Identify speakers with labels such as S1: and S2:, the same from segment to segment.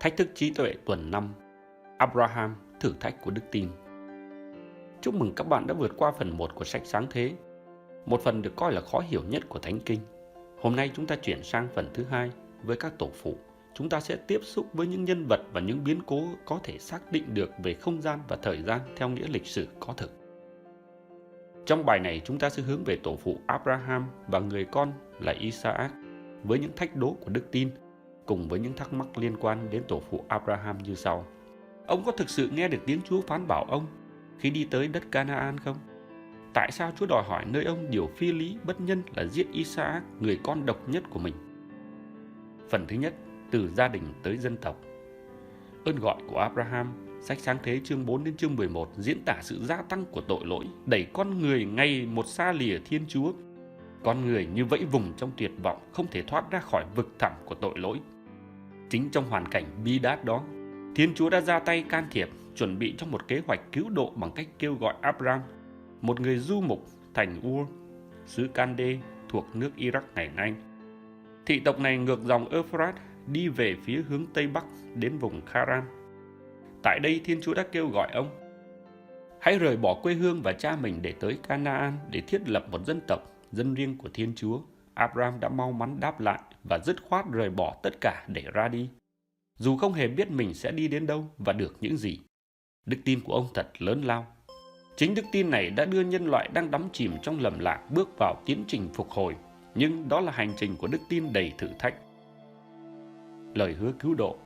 S1: Thách thức trí tuệ tuần 5. Abraham, thử thách của đức tin. Chúc mừng các bạn đã vượt qua phần 1 của sách Sáng Thế, một phần được coi là khó hiểu nhất của Thánh Kinh. Hôm nay chúng ta chuyển sang phần thứ 2 với các tổ phụ. Chúng ta sẽ tiếp xúc với những nhân vật và những biến cố có thể xác định được về không gian và thời gian theo nghĩa lịch sử có thực. Trong bài này chúng ta sẽ hướng về tổ phụ Abraham và người con là Isaac với những thách đố của đức tin, cùng với những thắc mắc liên quan đến tổ phụ Abraham như sau. Ông có thực sự nghe được tiếng Chúa phán bảo ông khi đi tới đất Canaan không? Tại sao Chúa đòi hỏi nơi ông điều phi lý bất nhân là giết Isaac, người con độc nhất của mình? Phần thứ nhất, từ gia đình tới dân tộc. Ơn gọi của Abraham, sách Sáng Thế chương 4 đến chương 11 diễn tả sự gia tăng của tội lỗi, đẩy con người ngày một xa lìa Thiên Chúa. Con người như vẫy vùng trong tuyệt vọng, không thể thoát ra khỏi vực thẳm của tội lỗi. Chính trong hoàn cảnh bi đát đó, Thiên Chúa đã ra tay can thiệp, chuẩn bị cho một kế hoạch cứu độ bằng cách kêu gọi Abraham, một người du mục thành Ur, xứ Can-đê thuộc nước Iraq ngày nay. Thị tộc này ngược dòng Euphrates đi về phía hướng Tây Bắc đến vùng Kharan. Tại đây Thiên Chúa đã kêu gọi ông: hãy rời bỏ quê hương và cha mình để tới Canaan để thiết lập một dân tộc, dân riêng của Thiên Chúa. Abraham đã mau mắn đáp lại và dứt khoát rời bỏ tất cả để ra đi, dù không hề biết mình sẽ đi đến đâu và được những gì. Đức tin của ông thật lớn lao. Chính đức tin này đã đưa nhân loại đang đắm chìm trong lầm lạc bước vào tiến trình phục hồi, nhưng đó là hành trình của đức tin đầy thử thách. Lời hứa cứu độ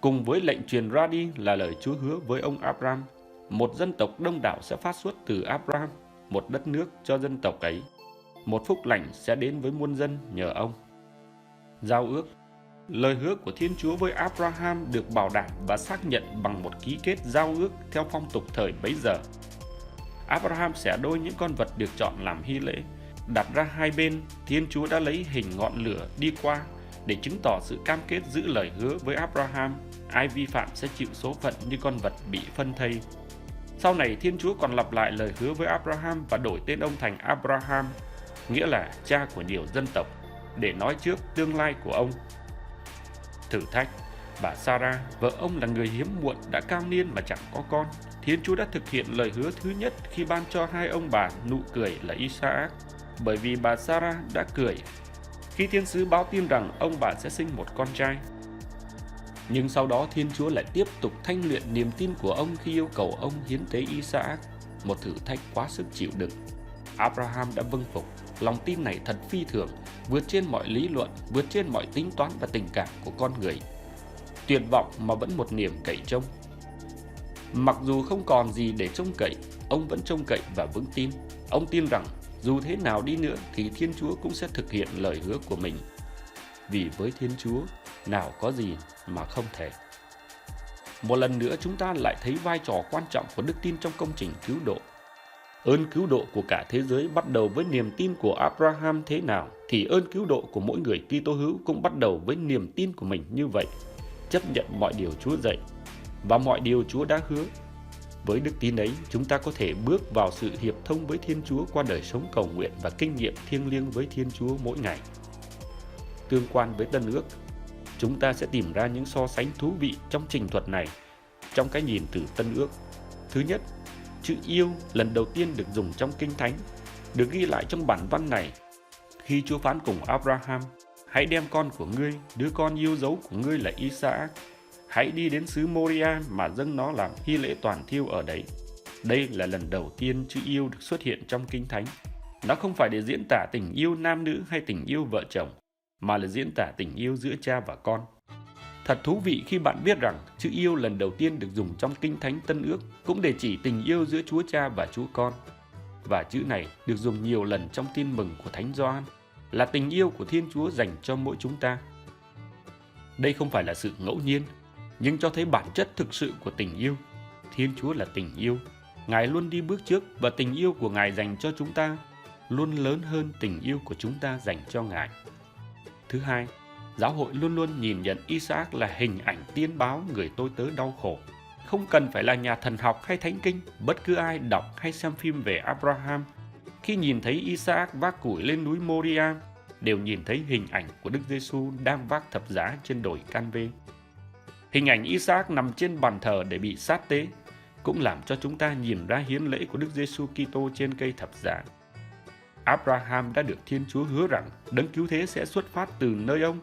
S1: cùng với lệnh truyền ra đi là lời Chúa hứa với ông Abraham. Một dân tộc đông đảo sẽ phát xuất từ Abraham, một đất nước cho dân tộc ấy. Một phúc lành sẽ đến với muôn dân nhờ ông. Giao ước. Lời hứa của Thiên Chúa với Abraham được bảo đảm và xác nhận bằng một ký kết giao ước theo phong tục thời bấy giờ. Abraham sẽ đôi những con vật được chọn làm hy lễ, đặt ra hai bên. Thiên Chúa đã lấy hình ngọn lửa đi qua để chứng tỏ sự cam kết giữ lời hứa với Abraham. Ai vi phạm sẽ chịu số phận như con vật bị phân thây. Sau này Thiên Chúa còn lặp lại lời hứa với Abraham và đổi tên ông thành Abraham, nghĩa là cha của nhiều dân tộc, để nói trước tương lai của ông. Thử thách. Bà Sarah, vợ ông là người hiếm muộn, đã cao niên mà chẳng có con. Thiên Chúa đã thực hiện lời hứa thứ nhất khi ban cho hai ông bà nụ cười là Isaac, bởi vì bà Sarah đã cười khi thiên sứ báo tin rằng ông bà sẽ sinh một con trai. Nhưng sau đó Thiên Chúa lại tiếp tục thanh luyện niềm tin của ông khi yêu cầu ông hiến tế Isaac, một thử thách quá sức chịu đựng. Abraham đã vâng phục. Lòng tin này thật phi thường, vượt trên mọi lý luận, vượt trên mọi tính toán và tình cảm của con người. Tuyệt vọng mà vẫn một niềm cậy trông. Mặc dù không còn gì để trông cậy, ông vẫn trông cậy và vững tin. Ông tin rằng dù thế nào đi nữa thì Thiên Chúa cũng sẽ thực hiện lời hứa của mình. Vì với Thiên Chúa, nào có gì mà không thể. Một lần nữa chúng ta lại thấy vai trò quan trọng của đức tin trong công trình cứu độ. Ơn cứu độ của cả thế giới bắt đầu với niềm tin của Abraham thế nào, thì ơn cứu độ của mỗi người Kitô hữu cũng bắt đầu với niềm tin của mình như vậy. Chấp nhận mọi điều Chúa dạy và mọi điều Chúa đã hứa. Với đức tin ấy, chúng ta có thể bước vào sự hiệp thông với Thiên Chúa qua đời sống cầu nguyện và kinh nghiệm thiêng liêng với Thiên Chúa mỗi ngày. Tương quan với Tân Ước, chúng ta sẽ tìm ra những so sánh thú vị trong trình thuật này, trong cái nhìn từ Tân Ước. Thứ nhất, chữ yêu lần đầu tiên được dùng trong Kinh Thánh, được ghi lại trong bản văn này. Khi Chúa phán cùng Abraham: hãy đem con của ngươi, đứa con yêu dấu của ngươi là Isaac, hãy đi đến xứ Moria mà dâng nó làm hy lễ toàn thiêu ở đấy. Đây là lần đầu tiên chữ yêu được xuất hiện trong Kinh Thánh. Nó không phải để diễn tả tình yêu nam nữ hay tình yêu vợ chồng, mà là diễn tả tình yêu giữa cha và con. Thật thú vị khi bạn biết rằng chữ yêu lần đầu tiên được dùng trong Kinh Thánh Tân Ước cũng để chỉ tình yêu giữa Chúa Cha và Chúa Con. Và chữ này được dùng nhiều lần trong Tin mừng của Thánh Gioan, là tình yêu của Thiên Chúa dành cho mỗi chúng ta. Đây không phải là sự ngẫu nhiên, nhưng cho thấy bản chất thực sự của tình yêu. Thiên Chúa là tình yêu. Ngài luôn đi bước trước và tình yêu của Ngài dành cho chúng ta luôn lớn hơn tình yêu của chúng ta dành cho Ngài. Thứ hai, giáo hội luôn luôn nhìn nhận Isaac là hình ảnh tiên báo người tôi tớ đau khổ. Không cần phải là nhà thần học hay thánh kinh, bất cứ ai đọc hay xem phim về Abraham, khi nhìn thấy Isaac vác củi lên núi Moria, đều nhìn thấy hình ảnh của Đức Giêsu đang vác thập giá trên đồi Can-vê. Hình ảnh Isaac nằm trên bàn thờ để bị sát tế cũng làm cho chúng ta nhìn ra hiến lễ của Đức Giêsu Kitô trên cây thập giá. Abraham đã được Thiên Chúa hứa rằng đấng cứu thế sẽ xuất phát từ nơi ông.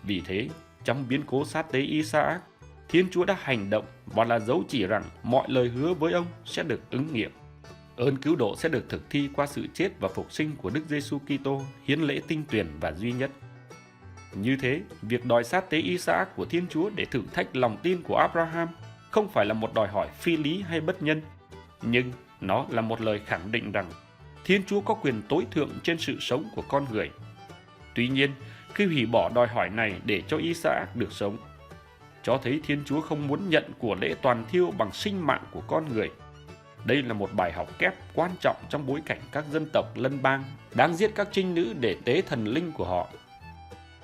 S1: Vì thế, trong biến cố sát tế Isaac, Thiên Chúa đã hành động và là dấu chỉ rằng mọi lời hứa với ông sẽ được ứng nghiệm. Ơn cứu độ sẽ được thực thi qua sự chết và phục sinh của Đức Giêsu Kitô, hiến lễ tinh tuyển và duy nhất. Như thế, việc đòi sát tế Isaac của Thiên Chúa để thử thách lòng tin của Abraham không phải là một đòi hỏi phi lý hay bất nhân, nhưng nó là một lời khẳng định rằng Thiên Chúa có quyền tối thượng trên sự sống của con người. Tuy nhiên, khi hủy bỏ đòi hỏi này để cho Isaac được sống, cho thấy Thiên Chúa không muốn nhận của lễ toàn thiêu bằng sinh mạng của con người. Đây là một bài học kép quan trọng trong bối cảnh các dân tộc lân bang đang giết các trinh nữ để tế thần linh của họ.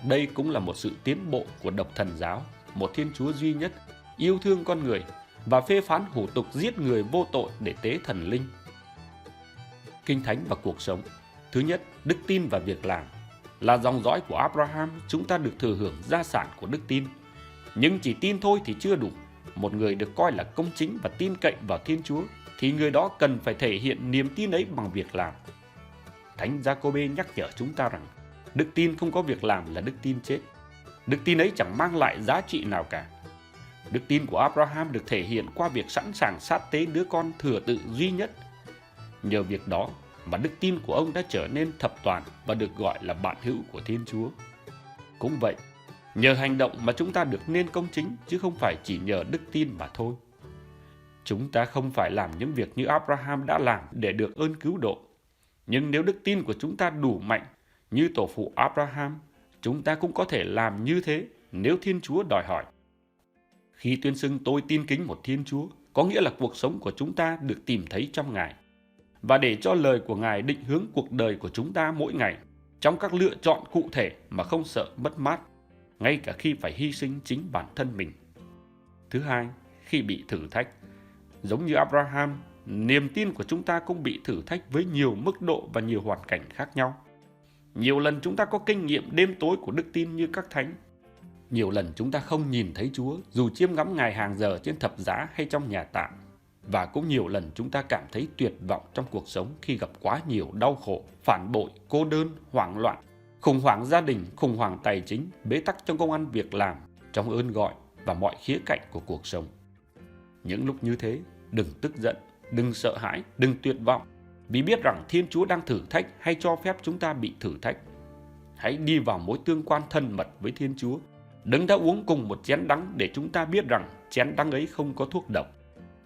S1: Đây cũng là một sự tiến bộ của độc thần giáo, một Thiên Chúa duy nhất, yêu thương con người và phê phán hủ tục giết người vô tội để tế thần linh. Kinh Thánh và cuộc sống. Thứ nhất, đức tin và việc làm. Là dòng dõi của Abraham, chúng ta được thừa hưởng gia sản của đức tin. Nhưng chỉ tin thôi thì chưa đủ. Một người được coi là công chính và tin cậy vào Thiên Chúa thì người đó cần phải thể hiện niềm tin ấy bằng việc làm. Thánh Giacôbê nhắc nhở chúng ta rằng đức tin không có việc làm là đức tin chết. Đức tin ấy chẳng mang lại giá trị nào cả. Đức tin của Abraham được thể hiện qua việc sẵn sàng sát tế đứa con thừa tự duy nhất. Nhờ việc đó mà đức tin của ông đã trở nên thập toàn và được gọi là bạn hữu của Thiên Chúa. Cũng vậy, nhờ hành động mà chúng ta được nên công chính chứ không phải chỉ nhờ đức tin mà thôi. Chúng ta không phải làm những việc như Abraham đã làm để được ơn cứu độ. Nhưng nếu đức tin của chúng ta đủ mạnh như tổ phụ Abraham, chúng ta cũng có thể làm như thế nếu Thiên Chúa đòi hỏi. Khi tuyên xưng tôi tin kính một Thiên Chúa, có nghĩa là cuộc sống của chúng ta được tìm thấy trong Ngài. Và để cho lời của Ngài định hướng cuộc đời của chúng ta mỗi ngày, trong các lựa chọn cụ thể mà không sợ mất mát, ngay cả khi phải hy sinh chính bản thân mình. Thứ hai, khi bị thử thách. Giống như Abraham, niềm tin của chúng ta cũng bị thử thách với nhiều mức độ và nhiều hoàn cảnh khác nhau. Nhiều lần chúng ta có kinh nghiệm đêm tối của đức tin như các thánh. Nhiều lần chúng ta không nhìn thấy Chúa dù chiêm ngắm Ngài hàng giờ trên thập giá hay trong nhà tạm. Và cũng nhiều lần chúng ta cảm thấy tuyệt vọng trong cuộc sống khi gặp quá nhiều đau khổ, phản bội, cô đơn, hoảng loạn, khủng hoảng gia đình, khủng hoảng tài chính, bế tắc trong công ăn việc làm, trong ơn gọi và mọi khía cạnh của cuộc sống. Những lúc như thế, đừng tức giận, đừng sợ hãi, đừng tuyệt vọng, vì biết rằng Thiên Chúa đang thử thách hay cho phép chúng ta bị thử thách. Hãy đi vào mối tương quan thân mật với Thiên Chúa. Đấng đã uống cùng một chén đắng để chúng ta biết rằng chén đắng ấy không có thuốc độc,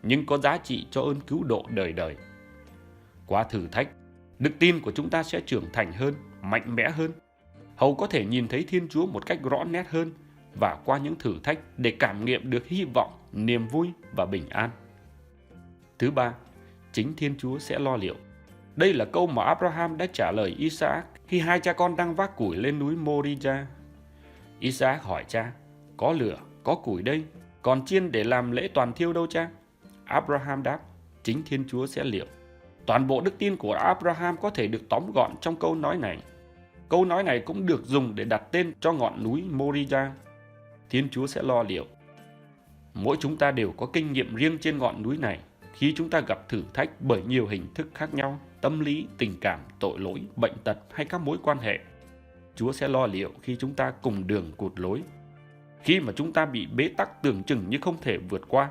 S1: nhưng có giá trị cho ơn cứu độ đời đời. Qua thử thách, đức tin của chúng ta sẽ trưởng thành hơn, mạnh mẽ hơn, hầu có thể nhìn thấy Thiên Chúa một cách rõ nét hơn và qua những thử thách để cảm nghiệm được hy vọng, niềm vui và bình an. Thứ ba, chính Thiên Chúa sẽ lo liệu. Đây là câu mà Abraham đã trả lời Isaac khi hai cha con đang vác củi lên núi Moriah. Isaac hỏi cha, có lửa, có củi đây, còn chiên để làm lễ toàn thiêu đâu cha? Abraham đáp, chính Thiên Chúa sẽ liệu. Toàn bộ đức tin của Abraham có thể được tóm gọn trong câu nói này. Câu nói này cũng được dùng để đặt tên cho ngọn núi Moriah. Thiên Chúa sẽ lo liệu. Mỗi chúng ta đều có kinh nghiệm riêng trên ngọn núi này khi chúng ta gặp thử thách bởi nhiều hình thức khác nhau, tâm lý, tình cảm, tội lỗi, bệnh tật hay các mối quan hệ. Chúa sẽ lo liệu khi chúng ta cùng đường cụt lối, khi mà chúng ta bị bế tắc tưởng chừng như không thể vượt qua.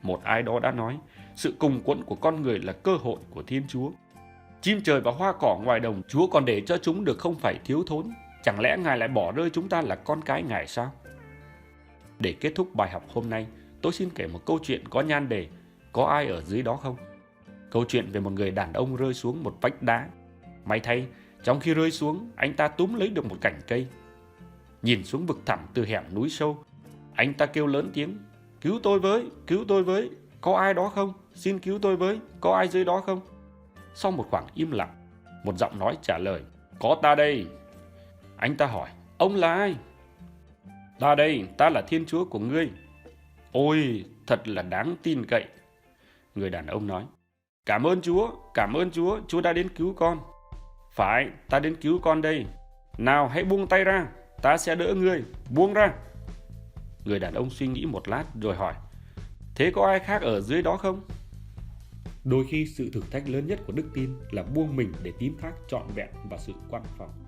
S1: Một ai đó đã nói, sự cùng quẫn của con người là cơ hội của Thiên Chúa. Chim trời và hoa cỏ ngoài đồng, Chúa còn để cho chúng được không phải thiếu thốn. Chẳng lẽ Ngài lại bỏ rơi chúng ta là con cái Ngài sao? Để kết thúc bài học hôm nay, tôi xin kể một câu chuyện có nhan đề Có ai ở dưới đó không? Câu chuyện về một người đàn ông rơi xuống một vách đá. May thay, trong khi rơi xuống, anh ta túm lấy được một cành cây. Nhìn xuống vực thẳm từ hẻm núi sâu, anh ta kêu lớn tiếng, cứu tôi với, có ai đó không? Xin cứu tôi với, có ai dưới đó không? Sau một khoảng im lặng, một giọng nói trả lời, có ta đây. Anh ta hỏi, ông là ai? Ta đây, ta là Thiên Chúa của ngươi. Ôi, thật là đáng tin cậy. Người đàn ông nói, cảm ơn Chúa, Chúa đã đến cứu con. Phải, ta đến cứu con đây. Nào hãy buông tay ra, ta sẽ đỡ ngươi, buông ra. Người đàn ông suy nghĩ một lát rồi hỏi, thế có ai khác ở dưới đó không? Đôi khi sự thử thách lớn nhất của đức tin là buông mình để tín thác trọn vẹn vào sự quan phòng.